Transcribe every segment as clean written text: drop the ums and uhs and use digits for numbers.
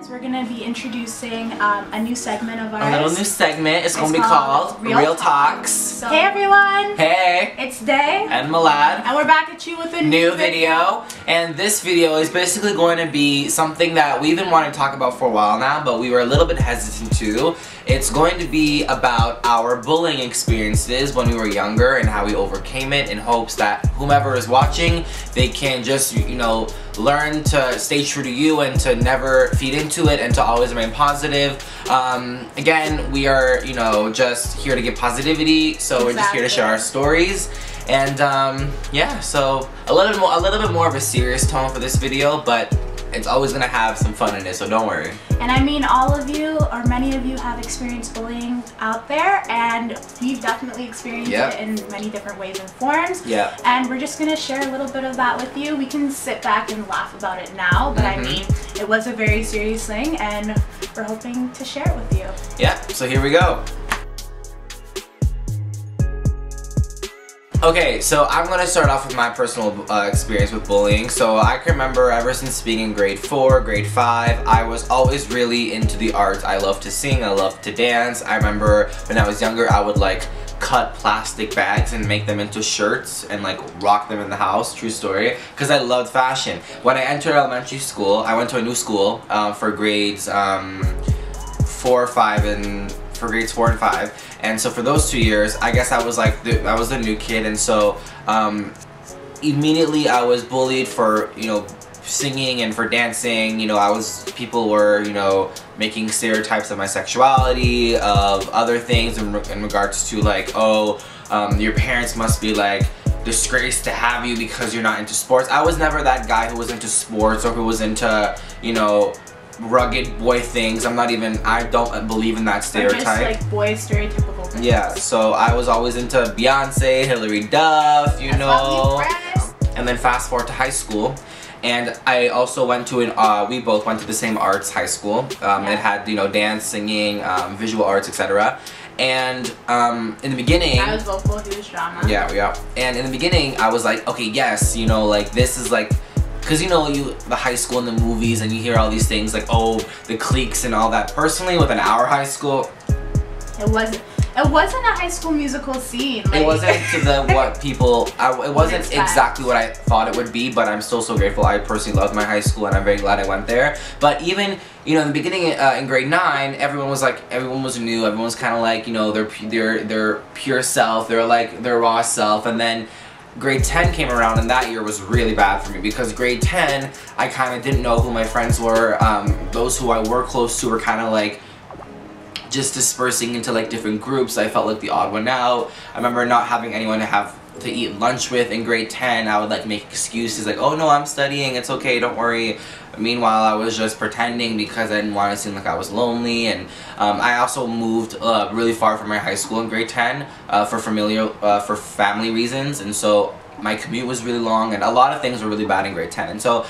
guys, we're gonna be introducing a new segment of ours. A little new segment. It's gonna be called Real Talks. So, hey everyone! Hey! It's Day And Milad. And we're back at you with a new video. And this video is basically going to be something that we've been wanting to talk about for a while now, but we were a little bit hesitant to. It's going to be about our bullying experiences when we were younger and how we overcame it, in hopes that whomever is watching, they can just, you know, learn to stay true to you and to never feed into it and to always remain positive. Again, we are, you know, just here to give positivity, so we're just here to share our stories. And yeah, so a little bit more of a serious tone for this video, but it's always gonna have some fun in it, so don't worry. And I mean, all of you, or many of you, have experienced bullying out there, and we've definitely experienced it in many different ways and forms. And we're just gonna share a little bit of that with you. We can sit back and laugh about it now, but I mean, it was a very serious thing, and we're hoping to share it with you. Yeah, so here we go. Okay, so I'm going to start off with my personal experience with bullying. So I can remember ever since being in grade 4, grade 5, I was always really into the arts. I loved to sing, I loved to dance. I remember when I was younger, I would like cut plastic bags and make them into shirts and like rock them in the house, true story, because I loved fashion. When I entered elementary school, I went to a new school for grades 4, 5, and for grades 4 and 5, and so for those 2 years, I guess I was like I was the new kid, and so immediately I was bullied for, you know, singing and for dancing. You know, people were, you know, making stereotypes of my sexuality, of other things in regards to like, oh, your parents must be like disgraced to have you because you're not into sports. I was never that guy who was into sports or who was into, you know, rugged boy things. I don't believe in that stereotype. Or just like boy stereotypical things. Yeah, so I was always into Beyonce, Hilary Duff, you know. And then fast forward to high school, and I also went to we both went to the same arts high school. It had, you know, dance, singing, visual arts, etc. And in the beginning, I was vocal, he was drama. Yeah. And in the beginning, I was like, okay, yes, you know, like this is like, because you know, the high school and the movies, and you hear all these things like, oh, the cliques and all that. Personally, within our high school, it wasn't a High School Musical scene. Like, it wasn't to the what people. It wasn't exactly what I thought it would be. But I'm still so grateful. I personally loved my high school, and I'm very glad I went there. But even, you know, in the beginning, in grade 9, everyone was new. Everyone was kind of like, you know, their pure self. They're like their raw self, and then grade 10 came around, and that year was really bad for me, because grade 10, I kind of didn't know who my friends were. Those who I were close to were kind of like just dispersing into like different groups. I felt like the odd one out. I remember not having anyone to eat lunch with in grade 10. I would like make excuses like, oh no, I'm studying, it's okay, don't worry. Meanwhile, I was just pretending because I didn't want to seem like I was lonely. And I also moved really far from my high school in grade 10 for family reasons, and so my commute was really long, and a lot of things were really bad in grade 10. And so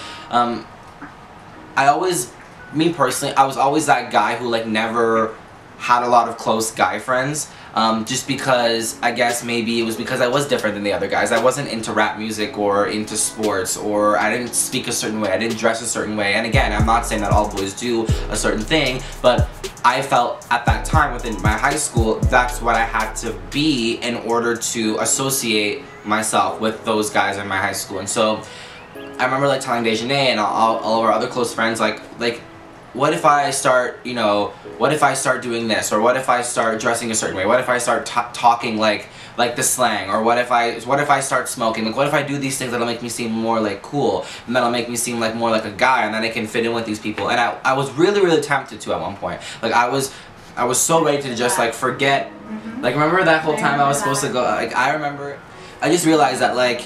me personally, I was always that guy who like never had a lot of close guy friends. Just because, I guess maybe it was because I was different than the other guys. I wasn't into rap music or into sports, or I didn't speak a certain way, I didn't dress a certain way. And again, I'm not saying that all boys do a certain thing, but I felt at that time within my high school, that's what I had to be in order to associate myself with those guys in my high school. And so I remember like telling Dejanée and all of our other close friends, like what if I start, you know, what if I start doing this, or what if I start dressing a certain way, what if I start talking like the slang, or what if I start smoking, like what if I do these things that'll make me seem more like cool, and that'll make me seem like more like a guy, and then I can fit in with these people. And I was really tempted to at one point. Like I was so ready to just like forget. Like remember that whole time I was supposed to go, like I remember, I just realized that like,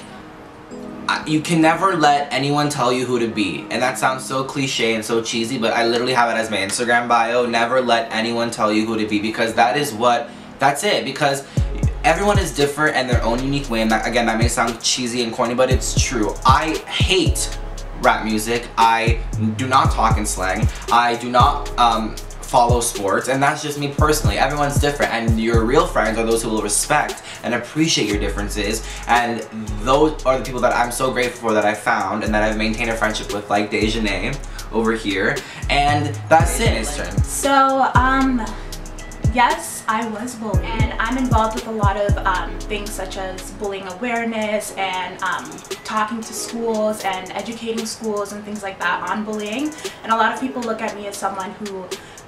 you can never let anyone tell you who to be. And that sounds so cliche and so cheesy, but I literally have it as my Instagram bio. Never let anyone tell you who to be, because that's it. Because everyone is different in their own unique way. And that, again, that may sound cheesy and corny, but it's true. I hate rap music. I do not talk in slang. I do not follow sports, and that's just me personally. Everyone's different, and your real friends are those who will respect and appreciate your differences, and those are the people that I'm so grateful for that I found and that I've maintained a friendship with, like Dejanée, over here, and that's it. So, yes, I was bullied, and I'm involved with a lot of things such as bullying awareness and talking to schools and educating schools and things like that on bullying. And a lot of people look at me as someone who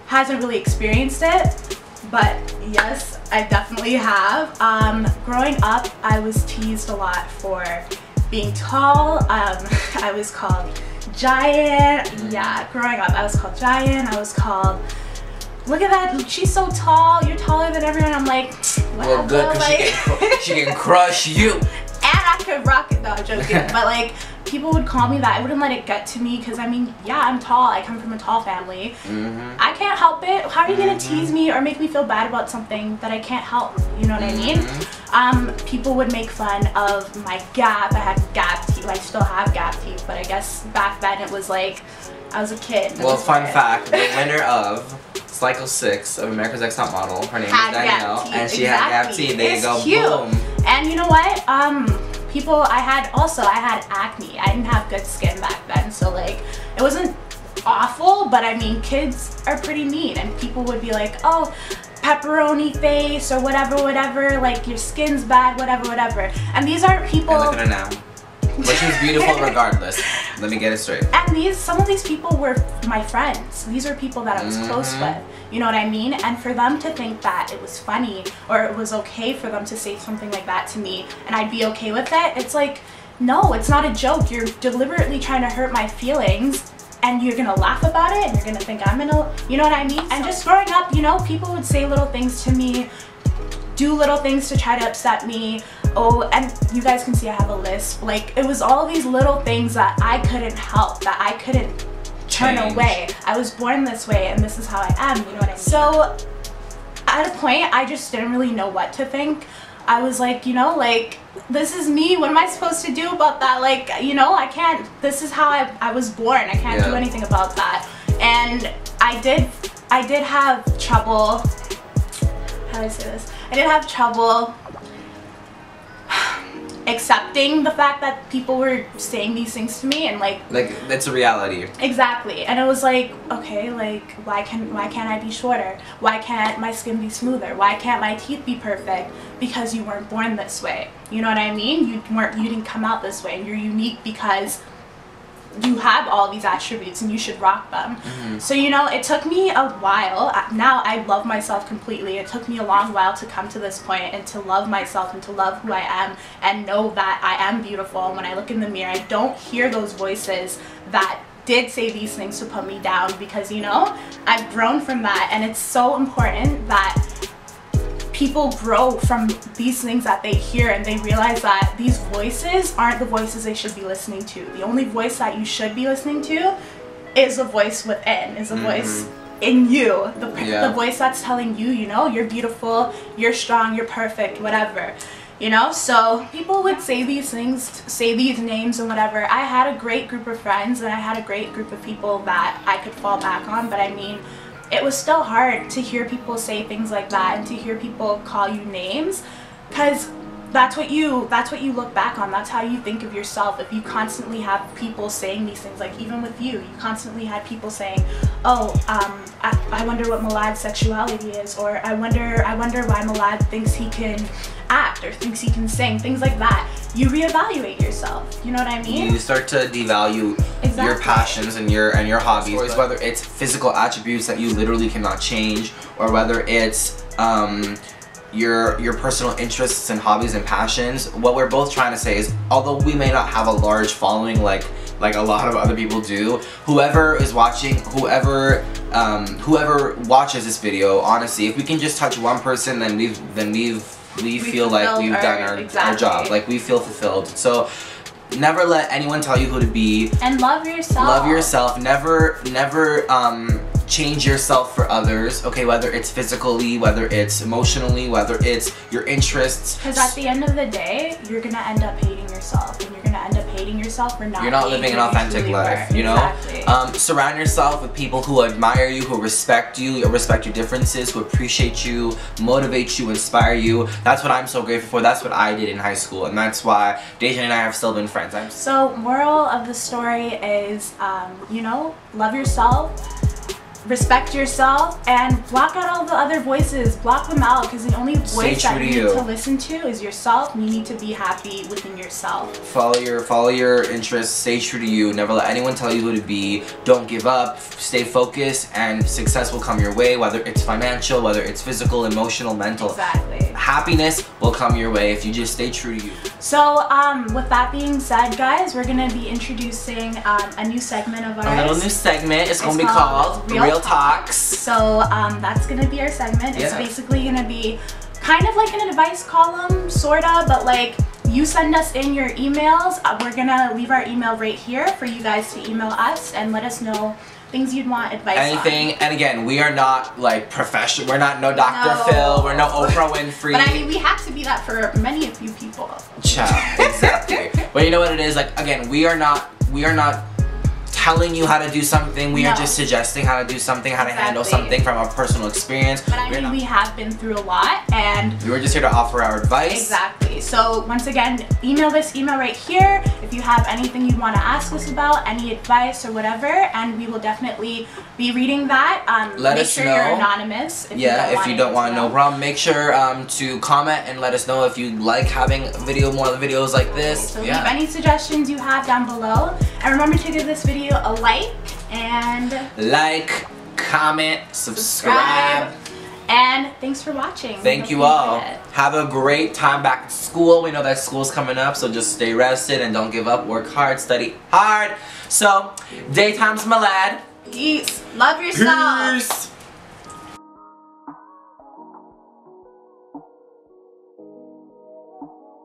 hasn't really experienced it, but yes, I definitely have. Growing up, I was teased a lot for being tall. I was called giant. Yeah, growing up, I was called giant. I was called, look at that, she's so tall, you're taller than everyone. I'm like, whatever. Well, good, because she can crush you. And I could rock it, no, I'm joking. But like, people would call me that. I wouldn't let it get to me, because I mean, yeah, I'm tall. I come from a tall family. I can't help it. How are you gonna tease me or make me feel bad about something that I can't help? You know what I mean? People would make fun of my gap. I had gap teeth. I still have gap teeth, but I guess back then it was like, I was a kid. Well, fun fact, the winner of Cycle 6 of America's Next Top Model, her name is Dejanée, and she had gap teeth. There you go, boom. And you know what? I had acne. I didn't have good skin back then, so like, it wasn't awful, but I mean, kids are pretty mean, and people would be like, oh, pepperoni face, or whatever, like, your skin's bad, whatever. And these are people. And look at her now. But she's beautiful regardless. Let me get it straight. And some of these people were my friends. These are people that I was close with. You know what I mean? And for them to think that it was funny, or it was okay for them to say something like that to me, and I'd be okay with it, it's like, no, it's not a joke. You're deliberately trying to hurt my feelings, and you're gonna laugh about it, and you're gonna think I'm gonna, you know what I mean? And just growing up, you know, people would say little things to me, do little things to try to upset me. Oh, and you guys can see I have a list. Like, it was all these little things that I couldn't help, that I couldn't turn away. I was born this way, and this is how I am, you know what I mean? So, at a point, I just didn't really know what to think. I was like, you know, like, this is me. What am I supposed to do about that? Like, you know, I can't, this is how I was born. I can't do anything about that. And I did have trouble, how do I say this? I did have trouble accepting the fact that people were saying these things to me, and like it's a reality. Exactly. And it was like, okay, like, why can't I be shorter? Why can't my skin be smoother? Why can't my teeth be perfect? Because you weren't born this way. You know what I mean? You didn't come out this way, and you're unique because you have all these attributes and you should rock them. So, you know, it took me a while. Now I love myself completely. It took me a long while to come to this point and to love myself and to love who I am and know that I am beautiful. When I look in the mirror, I don't hear those voices that did say these things to put me down, because, you know, I've grown from that. And it's so important that people grow from these things that they hear, and they realize that these voices aren't the voices they should be listening to. The only voice that you should be listening to is a voice within, is a voice in you. The voice that's telling you, you know, you're beautiful, you're strong, you're perfect, whatever. You know, so people would say these things, say these names and whatever. I had a great group of friends, and I had a great group of people that I could fall back on, but I mean, it was still hard to hear people say things like that and to hear people call you names, because that's what you look back on. That's how you think of yourself. If you constantly have people saying these things, like even with you constantly had people saying, oh, I wonder what Milad's sexuality is, or I wonder why Milad thinks he can act or thinks he can sing, things like that. You reevaluate yourself, you know what I mean? You start to devalue your passions and your hobbies, whether it's physical attributes that you literally cannot change, or whether it's your personal interests and hobbies and passions. What we're both trying to say is, although we may not have a large following like a lot of other people do, whoever is watching, whoever watches this video, honestly, if we can just touch one person, then we feel like we've done our job. Like, we feel fulfilled. So never let anyone tell you who to be. And love yourself. Love yourself. Never change yourself for others, okay? Whether it's physically, whether it's emotionally, whether it's your interests. Because at the end of the day, you're gonna end up hating yourself, and you're gonna end up hating yourself for not. You're not living an authentic life, you know? Exactly. Surround yourself with people who admire you, who respect you, respect your differences, who appreciate you, motivate you, inspire you. That's what I'm so grateful for. That's what I did in high school, and that's why Dejanée and I have still been friends. So moral of the story is, you know, love yourself, respect yourself, and block out all the other voices. Block them out, because the only voice that you need to listen to is yourself, and you need to be happy within yourself. Follow your interests. Stay true to you. Never let anyone tell you who to be. Don't give up. Stay focused, and success will come your way, whether it's financial, whether it's physical, emotional, mental. Exactly. Happiness will come your way if you just stay true to you. So, with that being said, guys, we're gonna be introducing a new segment of ours. A little new segment. It's gonna be called Real Talks. So that's gonna be our segment. It's basically gonna be kind of like an advice column, sorta, but like you send us in your emails. We're gonna leave our email right here for you guys to email us and let us know things you'd want advice Anything, on. And again, we are not like professional. We're not no Dr. Phil. We're no Oprah Winfrey. But I mean, we have to be that for many of you people. Child, exactly. But you know what it is? Like, again, we are not telling you how to do something. We are just suggesting how to do something, how to handle something from our personal experience. But I mean, we have been through a lot, and we were just here to offer our advice. Exactly. So once again, email this email right here if you have anything you want to ask us about, any advice or whatever, and we will definitely be reading that. Let us know. Make sure you're anonymous. If you don't want, no problem. Make sure to comment and let us know if you'd like having more videos like this. So leave any suggestions you have down below, and remember to give this video a like, comment, subscribe. And thanks for watching. Thank you all. Have a great time back at school. We know that school's coming up, so just stay rested and don't give up. Work hard, study hard. So, daytime's Milad. Peace. Love yourself. Peace.